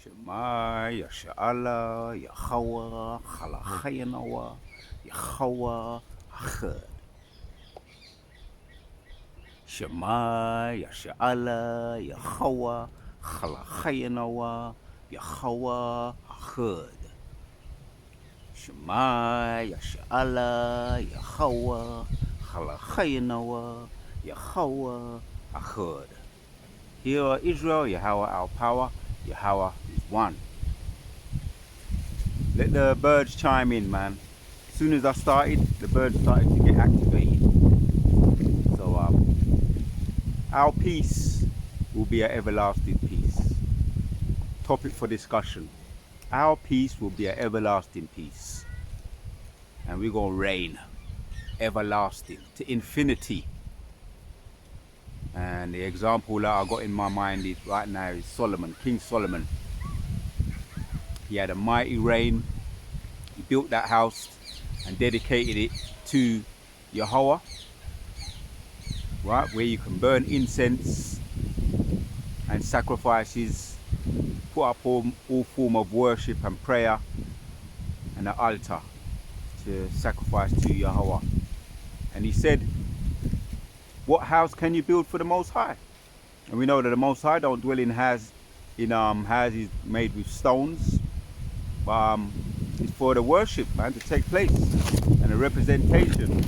Shema Yasha'Allah Yahweh Chalachayanawa Yahweh Achad. Shema Yasha'Allah Yahweh Chalachayanawa Yahweh Achad. Shema Yasha'Allah Yahweh Chalachayanawa Yahweh Achad. Hear Israel, Yahweh our power, Yahweh is one. Let the birds chime in, man. As soon as I started, the birds started to get activated. So our peace will be an everlasting peace. Topic for discussion. Our peace will be an everlasting peace. And we're going to reign everlasting to infinity. And the example that I got in my mind right now is Solomon, King Solomon. He had a mighty reign. He built that house and dedicated it to Yahweh, right, where you can burn incense and sacrifices, put up all form of worship and prayer, and an altar to sacrifice to Yahweh. And he said, what house can you build for the Most High? And we know that the Most High don't dwell in houses made with stones, but it's for the worship, man, to take place, and a representation.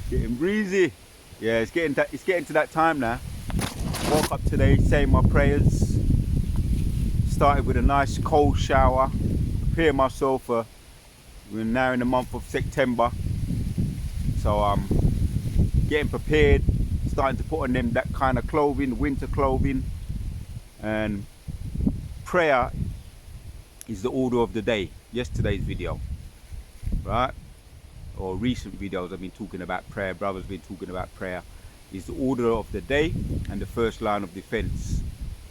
Getting breezy. Yeah, it's getting to that time now. Woke up today saying my prayers. Started with a nice cold shower. Prepare myself for, we're now in the month of September. So I'm getting prepared, starting to put on them that kind of clothing, winter clothing. And prayer is the order of the day. Yesterday's video, right? Or recent videos I've been talking about prayer, brothers been talking about prayer, is the order of the day and the first line of defense.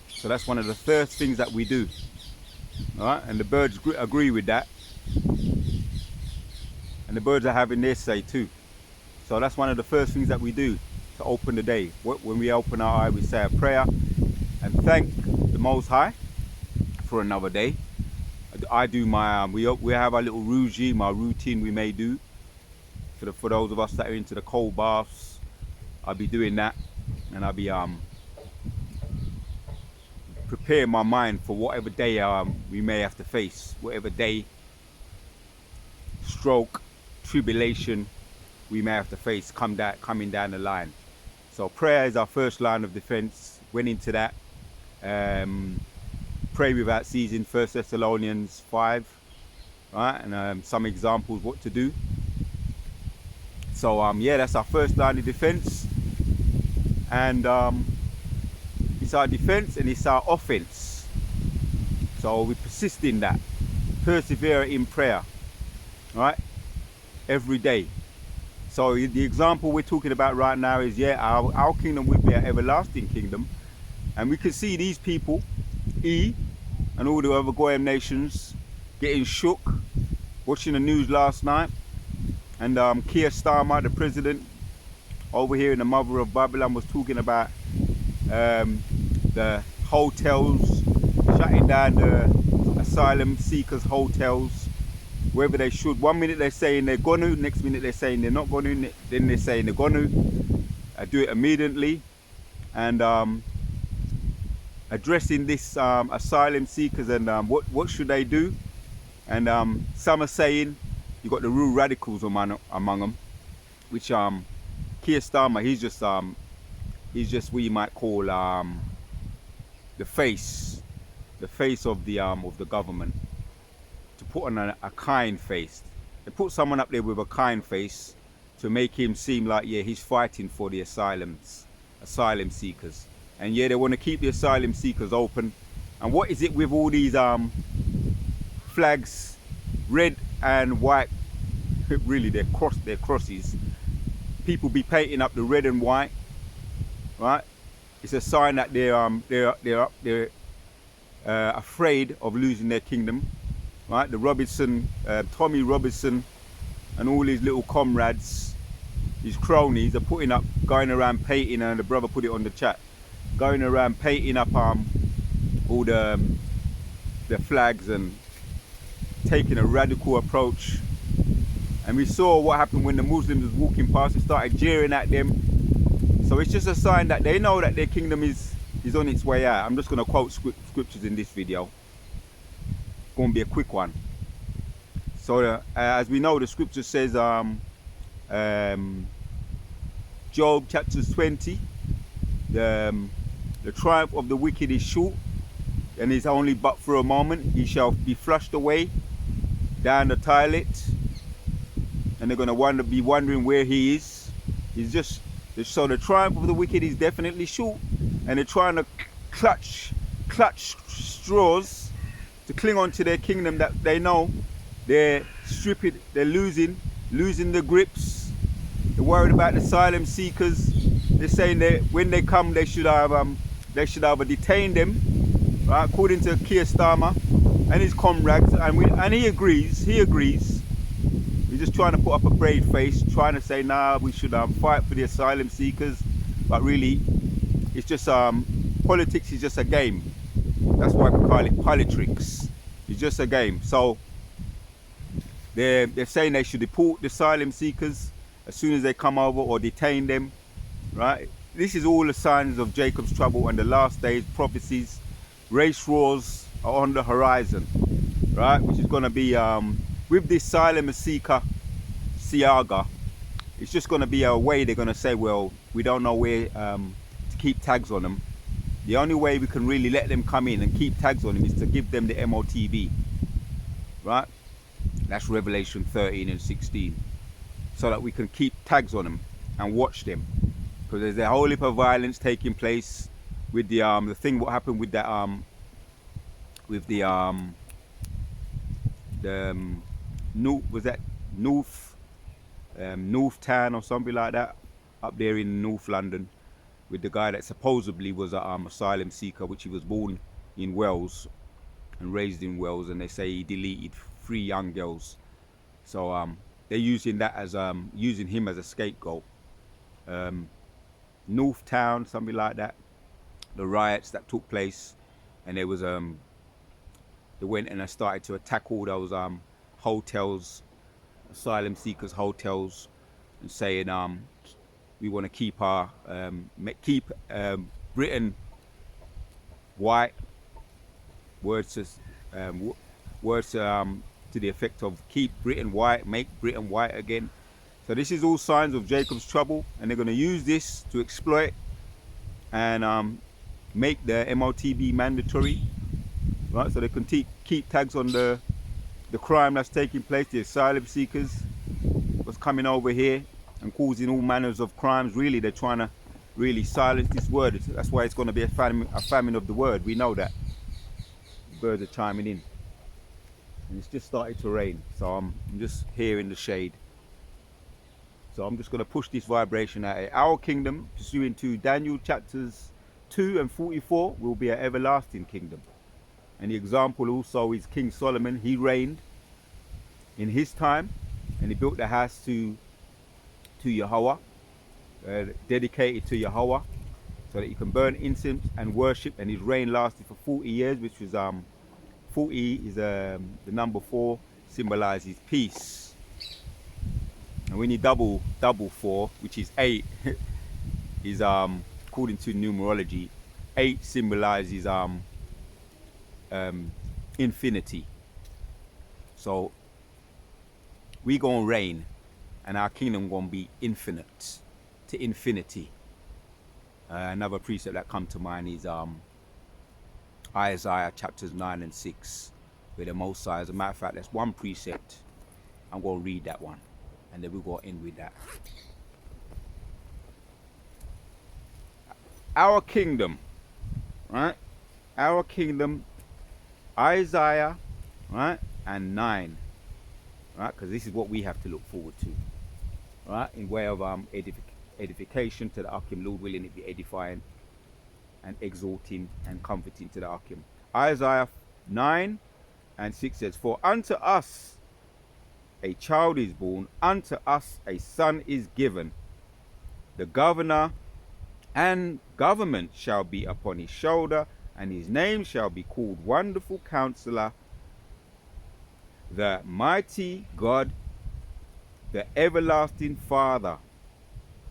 So that's one of the first things that we do, all right? And the birds agree with that, and the birds are having their say too. So that's one of the first things that we do to open the day. When we open our eye, we say a prayer and thank the Most High for another day. I do my we have our little routine we may do for those of us that are into the cold baths. I'll be doing that, and I'll be preparing my mind for whatever day we may have to face, whatever day, stroke, tribulation we may have to face coming down the line. So prayer is our first line of defense. Went into that. Pray without ceasing, 1 Thessalonians 5, right? And some examples what to do. So yeah, that's our first line of defense, and it's our defense and it's our offense. So we persist in that, persevere in prayer, right, every day. So the example we're talking about right now is, yeah, our kingdom will be an everlasting kingdom, and we can see these people, and all the other Goyim nations, getting shook. Watching the news last night, and Keir Starmer, the president over here in the mother of Babylon, was talking about the hotels, shutting down the asylum seekers hotels, whether they should. One minute they're saying they're gonna, next minute they're saying they're not gonna, then they're saying they're gonna do it immediately. And addressing this asylum seekers and what should they do. And some are saying, you got the real radicals among them, which Keir Starmer, he's just what you might call the face of the government, to put on a kind face. They put someone up there with a kind face to make him seem like, yeah, he's fighting for the asylum seekers. And yeah, they want to keep the asylum seekers open. And what is it with all these flags, red and white? Really, they're crosses. People be painting up the red and white, right? It's a sign that they're afraid of losing their kingdom, right? The Tommy Robinson, and all his little comrades, his cronies, are going around painting, and the brother put it on the chat, going around painting up all the flags and taking a radical approach. And we saw what happened when the Muslims was walking past and started jeering at them. So it's just a sign that they know that their kingdom is on its way out. I'm just going to quote scriptures in this video. Going to be a quick one. So as we know, the scripture says, Job chapter 20, the triumph of the wicked is short, and is only but for a moment. He shall be flushed away down the toilet, and they're going to be wondering where he is. He's just, so the triumph of the wicked is definitely short, and they're trying to clutch straws to cling on to their kingdom that they know they're stripping, they're losing the grips. They're worried about the asylum seekers. They're saying that when they come, they should have detained them, right? According to Keir Starmer and his comrades, and he agrees. He's just trying to put up a brave face, trying to say, nah, we should fight for the asylum seekers, but really, it's just politics is just a game. That's why we call it politics. It's just a game. So they're saying they should deport the asylum seekers as soon as they come over, or detain them, right? This is all the signs of Jacob's trouble and the last days prophecies. Race wars are on the horizon, right? Which is going to be with this asylum seeker saga. It's just going to be a way they're going to say, well, we don't know where to keep tags on them. The only way we can really let them come in and keep tags on them is to give them the MOTV, right? That's Revelation 13 and 16, so that we can keep tags on them and watch them, because there's a whole heap of violence taking place with the thing what happened with that North Town or something like that, up there in North London, with the guy that supposedly was an asylum seeker, which he was born in Wales and raised in Wales, and they say he deleted 3 young girls. So they're using that as using him as a scapegoat. North Town, something like that, the riots that took place, and there was they went and started to attack all those hotels, asylum seekers hotels, and saying we want to keep our Britain white. Words to the effect of keep Britain white, make Britain white again. So this is all signs of Jacob's trouble, and they're going to use this to exploit and make the MOTB mandatory, right? So they can keep tags on the crime that's taking place, the asylum seekers, what's coming over here and causing all manners of crimes. Really, they're trying to really silence this word. That's why it's going to be a famine of the word. We know that. The birds are chiming in, and it's just started to rain, so I'm just here in the shade. So I'm just going to push this vibration out. Our kingdom, pursuing to Daniel chapters 2 and 44, will be an everlasting kingdom. And the example also is King Solomon. He reigned in his time, and he built the house to Yahweh, dedicated to Yahweh, so that you can burn incense and worship. And his reign lasted for 40 years, which was 40 is the number 4, symbolizes peace. And when you double 4, which is 8, is according to numerology, 8 symbolizes infinity. So we gonna reign, and our kingdom gonna be infinite to infinity. Another precept that come to mind is Isaiah chapters 9 and 6, where the Most High, as a matter of fact, that's one precept. I'm gonna read that one, and then we'll go in with that. Our kingdom, right? Our kingdom, Isaiah, right? And 9, right? Because this is what we have to look forward to, right? In way of edification to the Akim, Lord willing, it be edifying and exhorting and comforting to the Akim. Isaiah 9 and 6 says, "For unto us a child is born, unto us a son is given. The governor and government shall be upon his shoulder, and his name shall be called Wonderful Counselor, the Mighty God, the Everlasting Father,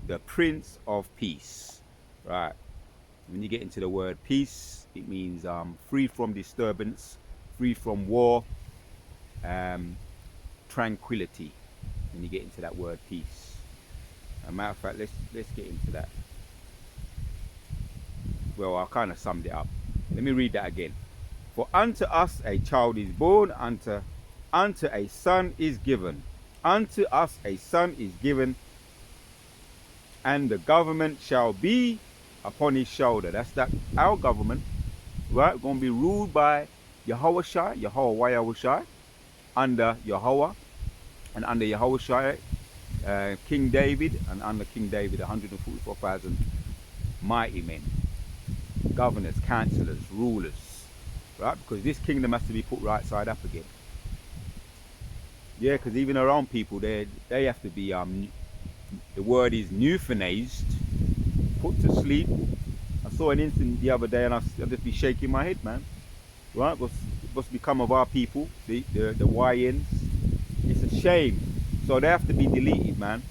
the Prince of Peace. Right. When you get into the word peace, it means free from disturbance, free from war, tranquility. When you get into that word peace. As a matter of fact, let's get into that. Well, I kind of summed it up. Let me read that again. For unto us a child is born, unto a son is given. Unto us a son is given, and the government shall be upon his shoulder. That's our government, right? We're going to be ruled by Yahweh, under Yahweh, and under Yahweh, King David, and under King David, 144,000 mighty men, governors, counselors, rulers, right? Because this kingdom has to be put right side up again. Yeah, because even our own people, they have to be, the word is euthanized, put to sleep. I saw an incident the other day and I'll just be shaking my head, man. Right? What's become of our people, the YNs? It's a shame. So they have to be deleted, man.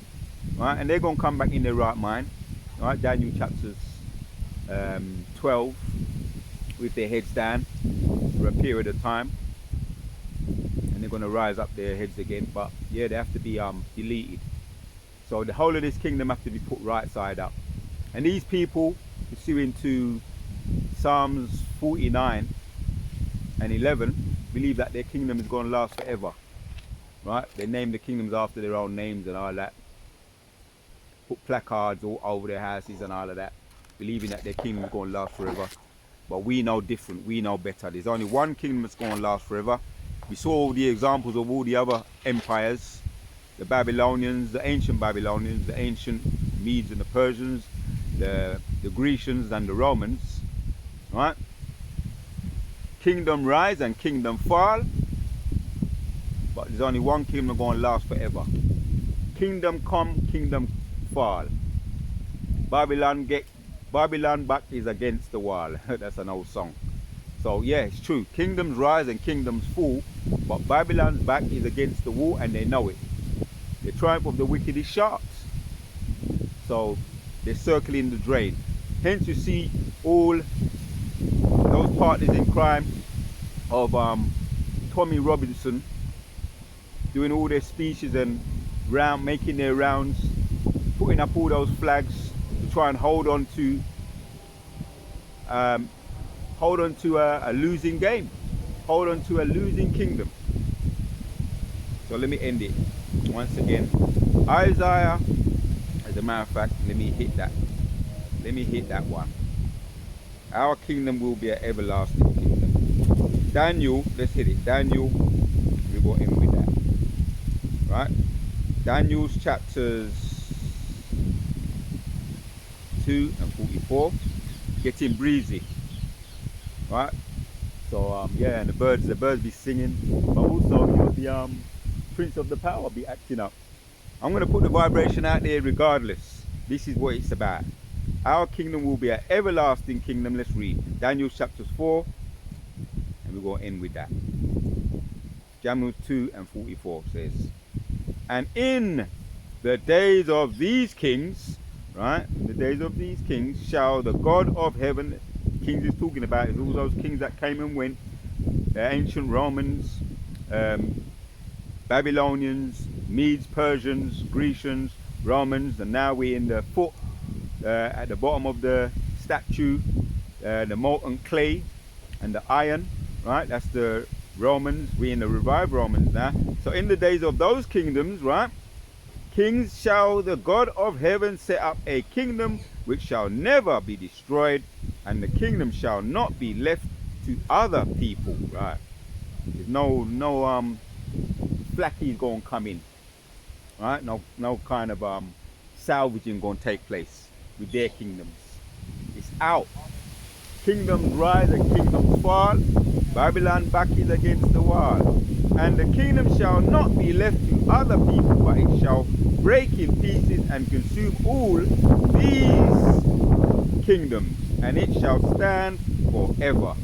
Right? And they're going to come back in their right mind. Right? Daniel chapters 12, with their heads down for a period of time. And they're going to rise up their heads again. But yeah, they have to be deleted. So the whole of this kingdom have to be put right side up. And these people, pursuing to Psalms 49 and 11, believe that their kingdom is going to last forever. Right? They name the kingdoms after their own names and all that. Put placards all over their houses and all of that, believing that their kingdom is going to last forever. But we know different. We know better. There's only one kingdom that's going to last forever. We saw all the examples of all the other empires. The Babylonians, the ancient Babylonians, the ancient Medes and the Persians, the Grecians and the Romans. Right? Kingdom rise and kingdom fall. But there's only one kingdom going to last forever. Kingdom come, kingdom fall. Babylon back is against the wall. That's an old song. So yeah, it's true. Kingdoms rise and kingdoms fall. But Babylon's back is against the wall and they know it. The triumph of the wicked is short. So they're circling the drain. Hence you see all those partners in crime of Tommy Robinson doing all their speeches and making their rounds, putting up all those flags to try and hold on to a losing game, hold on to a losing kingdom. So let me end it once again. Isaiah, as a matter of fact, let me hit that one. Our kingdom will be an everlasting kingdom. Daniel, let's hit it. Daniel, we go in with that. Right? Daniel's chapters 2 and 44. Getting breezy. Right? So yeah, and the birds be singing. But also the Prince of the Power be acting up. I'm gonna put the vibration out there regardless. This is what it's about. Our kingdom will be an everlasting kingdom. Let's read Daniel chapters 4, and we're going to end with that. Daniel 2 and 44 says, and in the days of these kings, right, in the days of these kings shall the God of heaven, kings is talking about is all those kings that came and went, the ancient Romans, Babylonians, Medes, Persians, Grecians, Romans, and now we're in the foot at the bottom of the statue, the molten clay and the iron, right? That's the Romans. We're in the revived Romans now. So in the days of those kingdoms, right, kings shall the God of heaven set up a kingdom which shall never be destroyed, and the kingdom shall not be left to other people, right? There's no flackies going to come in, right? No kind of salvaging going to take place with their kingdoms. It's out. Kingdoms rise and kingdoms fall. Babylon back is against the wall. And the kingdom shall not be left to other people, but it shall break in pieces and consume all these kingdoms. And it shall stand forever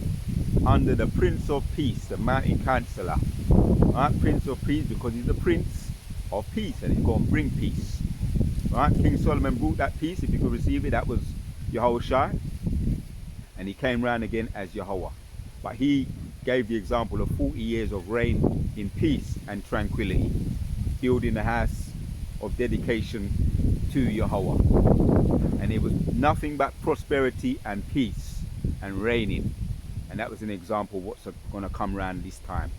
under the Prince of Peace, the Mountain Counselor. Right? Prince of Peace, because he's the Prince of Peace and he's going to bring peace. Right? King Solomon brought that peace. If you could receive it, that was Yahushua. And he came round again as Yahweh. But he gave the example of 40 years of reign in peace and tranquility, building the house of dedication to Yahweh. And it was nothing but prosperity and peace and reigning. And that was an example of what's going to come around this time.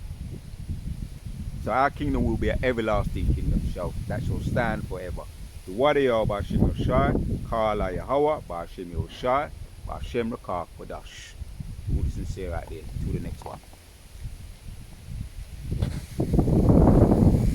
So our kingdom will be an everlasting kingdom that shall stand forever. The Wadayaw Ba'Shem Yoshai, Kala Yahweh, Ba'Shem Yoshai, Ba'Shem Rakah Kodash. All sincere out there. To the next one.